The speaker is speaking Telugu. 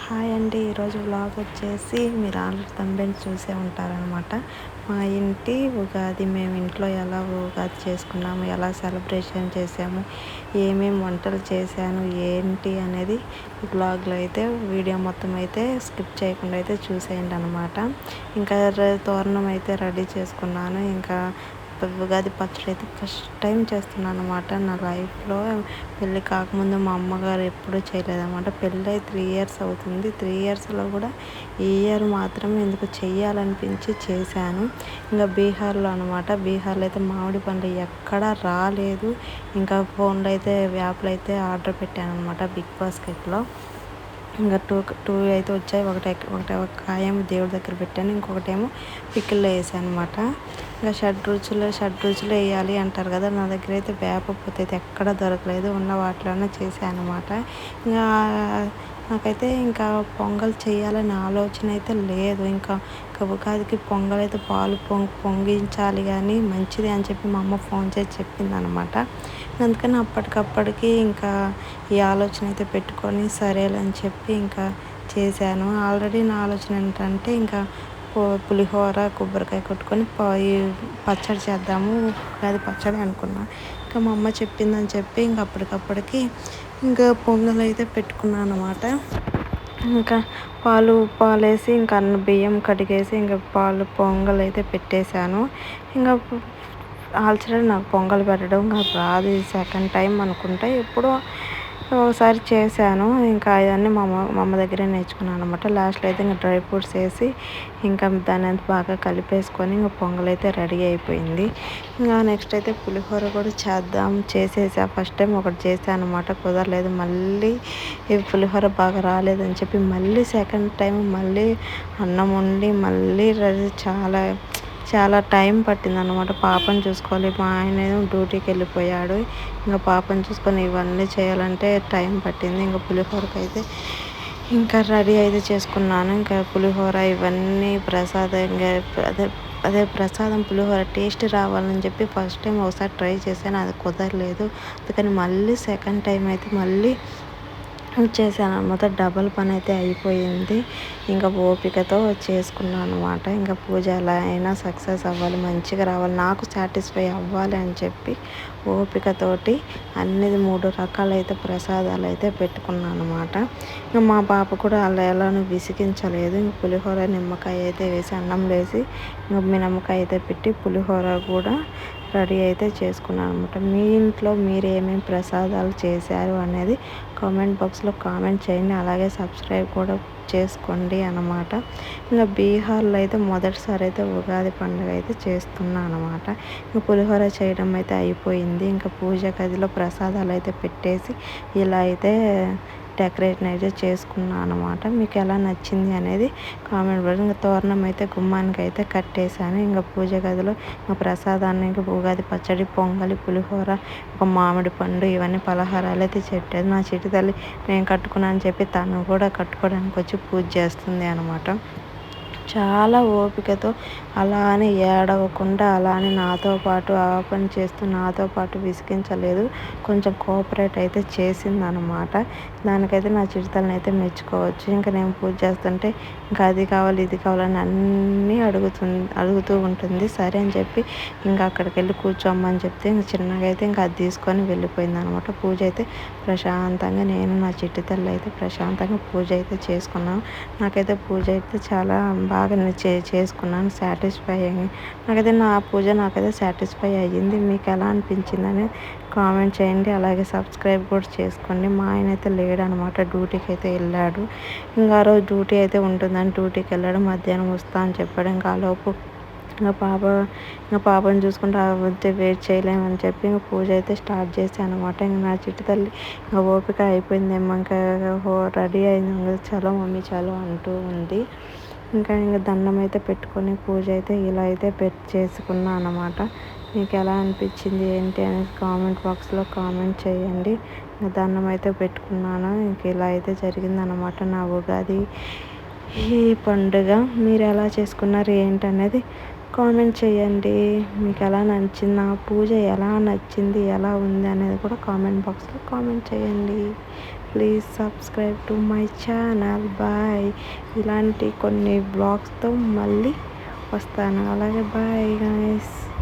హాయ్ అండి. ఈరోజు వ్లాగ్ వచ్చేసి మీరు ఆల్రెడీ థంబ్‌నెయిల్ చూసే ఉంటారనమాట. మా ఇంటి ఉగాది, మేము ఇంట్లో ఎలా ఉగాది చేసుకున్నాము, ఎలా సెలబ్రేషన్ చేసాము, ఏమేమి వంటలు చేశాను, ఏంటి అనేది ఈ వ్లాగ్లో అయితే వీడియో మొత్తం అయితే స్కిప్ చేయకుండా అయితే చూసేయండి అనమాట. ఇంకా తోరణం అయితే రెడీ చేసుకున్నాను. ఇంకా ఉగాది పచ్చడి అయితే ఫస్ట్ టైం చేస్తున్నాను అనమాట నా లైఫ్లో. పెళ్ళి కాకముందు మా అమ్మగారు ఎప్పుడూ చేయలేదన్నమాట. పెళ్ళి 3 ఇయర్స్ అవుతుంది. 3 ఇయర్స్లో కూడా ఈ ఇయర్ మాత్రం ఎందుకు చెయ్యాలనిపించి చేశాను. ఇంకా బీహార్లో అనమాట. బీహార్లో అయితే మామిడి పండు ఎక్కడా రాలేదు. ఇంకా ఫోన్లో అయితే యాప్లో అయితే ఆర్డర్ పెట్టాను అనమాట బిగ్ బాస్కెట్లో. ఇంకా టూ అయితే వచ్చాయి. ఒకటి ఒక కాయం దేవుడి దగ్గర పెట్టాను, ఇంకొకటేమో పికిల్లో వేసాను అనమాట. ఇంకా షడ్ రుచులు వేయాలి అంటారు కదా, నా దగ్గర అయితే వేప పూత అయితే ఎక్కడ దొరకలేదు. ఉన్న వాటిలోనే చేశాను అనమాట. ఇంకా నాకైతే ఇంకా పొంగల్ చేయాలనే ఆలోచన అయితే లేదు. ఇంకా ఉగాదికి పొంగల్ అయితే పాలు పొంగించాలి కానీ మంచిది అని చెప్పి మా అమ్మ ఫోన్ చేసి చెప్పింది అనమాట. అందుకని అప్పటికప్పటికి ఇంకా ఈ ఆలోచన అయితే పెట్టుకొని సరేలే అని చెప్పి ఇంకా చేశాను. ఆల్రెడీ నా ఆలోచన ఏంటంటే ఇంకా పులిహోర కొబ్బరికాయ కొట్టుకొని పచ్చడి చేద్దాము, ఉగాది పచ్చడి అనుకున్నా. ఇంకా మా అమ్మ చెప్పిందని చెప్పి ఇంకా అప్పటికప్పటికి ఇంకా పొంగల్ అయితే పెట్టుకున్నాను అనమాట. ఇంకా పాలేసి ఇంకా బియ్యం కడిగేసి ఇంకా పొంగల్ అయితే పెట్టేశాను. ఇంకా ఆల్రెడీ నాకు పొంగల్ పెట్టడం రాదు. సెకండ్ టైం అనుకుంటా. ఎప్పుడో ఒకసారి చేశాను. ఇంకా అవన్నీ మా అమ్మ దగ్గరే నేర్చుకున్నాను అనమాట. లాస్ట్లో అయితే ఇంకా డ్రై ఫ్రూట్స్ వేసి ఇంకా దాన్ని అంతా బాగా కలిపేసుకొని ఇంకా పొంగల్ అయితే రెడీ అయిపోయింది. ఇంకా నెక్స్ట్ అయితే పులిహోర కూడా చేసేసా. ఫస్ట్ టైం ఒకటి చేశాను అనమాట, కుదరలేదు. మళ్ళీ ఈ పులిహోర బాగా రాలేదని చెప్పి మళ్ళీ సెకండ్ టైం మళ్ళీ అన్నం వండి మళ్ళీ చాలా టైం పట్టింది అనమాట. పాపను చూసుకోవాలి, మా ఆయన డ్యూటీకి వెళ్ళిపోయాడు. ఇంకా పాపను చూసుకొని ఇవన్నీ చేయాలంటే టైం పట్టింది. ఇంకా పులిహోరకి అయితే ఇంకా రెడీ అయితే చేసుకున్నాను. ఇంకా పులిహోర ఇవన్నీ ప్రసాదంగా ప్రసాదం పులిహోర టేస్ట్ రావాలని చెప్పి ఫస్ట్ టైం ఒకసారి ట్రై చేశాను, అది కుదరలేదు. అందుకని మళ్ళీ సెకండ్ టైం అయితే మళ్ళీ చేశాను అనమాట. డబల్ పని అయితే అయిపోయింది. ఇంకా ఓపికతో చేసుకున్నాను అనమాట. ఇంకా పూజ ఎలా అయినా సక్సెస్ అవ్వాలి, మంచిగా రావాలి, నాకు సాటిస్ఫై అవ్వాలి అని చెప్పి ఓపికతోటి అన్ని 3 రకాలైతే ప్రసాదాలు అయితే పెట్టుకున్నాను అనమాట. ఇంకా మా పాప కూడా అలా ఎలానో విసిగించలేదు. ఇంక పులిహోర నిమ్మకాయ అయితే వేసి అన్నం వేసి ఇంకా మినమ్మకాయ అయితే పెట్టి పులిహోర కూడా రెడీ అయితే చేసుకున్నాను అనమాట. మీ ఇంట్లో మీరు ఏమేమి ప్రసాదాలు చేశారు అనేది కామెంట్ బాక్స్లో కామెంట్ చేయండి. అలాగే సబ్స్క్రైబ్ కూడా చేసుకోండి అన్నమాట. ఇంకా బీహార్లో అయితే మొదటిసారి అయితే ఉగాది పండుగ అయితే చేస్తున్నాను అనమాట. ఇంకా పులిహోర చేయడం అయితే అయిపోయింది. ఇంకా పూజ గదిలో ప్రసాదాలు అయితే పెట్టేసి ఇలా అయితే డెకరేషన్ అయితే చేసుకున్నాను అనమాట. మీకు ఎలా నచ్చింది అనేది కామెంట్ పెట్టి ఇంకా తోరణం అయితే గుమ్మానికి అయితే కట్టేశాను. ఇంకా పూజ గదిలో ఇంకా ప్రసాదాన్ని ఇంకా ఉగాది పచ్చడి, పొంగలి, పులిహోర, ఒక మామిడి పండు ఇవన్నీ పలహారాలు అయితే పెట్టారు. నా చిట్టి తల్లి నేను కట్టుకున్నాను అని చెప్పి తను కూడా కట్టుకోవడానికి వచ్చి పూజ చేస్తుంది అనమాట. చాలా ఓపికతో అలా అని ఏడవకుండా అలా అని నాతో పాటు ఆ పని చేస్తూ నాతో పాటు విసిగించలేదు. కొంచెం కోఆపరేట్ అయితే చేసిందనమాట. దానికైతే నా చిరుతలను అయితే మెచ్చుకోవచ్చు. ఇంకా నేను పూజ చేస్తుంటే ఇంకా అది కావాలి ఇది కావాలని అన్నీ అడుగుతూ ఉంటుంది. సరే అని చెప్పి ఇంకా అక్కడికి వెళ్ళి కూర్చోమ్మని చెప్తే ఇంకా చిన్నగా అయితే ఇంకా అది తీసుకొని వెళ్ళిపోయింది అనమాట. పూజ అయితే ప్రశాంతంగా నేను నా చిట్టి తల్లి అయితే ప్రశాంతంగా పూజ అయితే చేసుకున్నాను. నాకైతే పూజ అయితే చాలా బాగా చేసుకున్నాను. సాటిస్ఫై అయ్యి నా పూజ నాకైతే సాటిస్ఫై అయ్యింది. మీకు ఎలా అనిపించిందని కామెంట్ చేయండి. అలాగే సబ్స్క్రైబ్ కూడా చేసుకోండి. మా ఆయన అయితే లేడనమాట, డ్యూటీకి అయితే వెళ్ళాడు. ఇంకా ఆ రోజు డ్యూటీ అయితే ఉంటుందని డ్యూటీకి వెళ్ళాడు. మధ్యాహ్నం వస్తా అని చెప్పాడు. ఇంకా ఆలోపు పాపను చూసుకుంటూ వద్దు వెయిట్ చేయలేమని చెప్పి ఇంకా పూజ అయితే స్టార్ట్ చేశాను అనమాట. ఇంకా నా చిట్టి తల్లి ఇంకా ఓపిక అయిపోయిందేమో ఇంకా రెడీ అయింది. చలో మమ్మీ చలో అంటూ ఉంది. ఇంకా దండం అయితే పెట్టుకొని పూజ అయితే ఇలా అయితే చేసుకున్నాను అన్నమాట. మీకు ఎలా అనిపించింది ఏంటి అనేది కామెంట్ బాక్స్లో కామెంట్ చేయండి. దండం అయితే పెట్టుకున్నాను. ఇంక ఇలా అయితే జరిగిందనమాట నా ఉగాది ఈ పండుగ. మీరు ఎలా చేసుకున్నారు ఏంటనేది కామెంట్ చేయండి. మీకు ఎలా నచ్చింది, నా పూజ ఎలా నచ్చింది, ఎలా ఉంది అనేది కూడా కామెంట్ బాక్స్లో కామెంట్ చేయండి. Please subscribe to my channel. Bye. ఇలాంటి కొన్ని బ్లాగ్స్తో మళ్ళీ వస్తాను. అలాగే బాయ్ గైస్.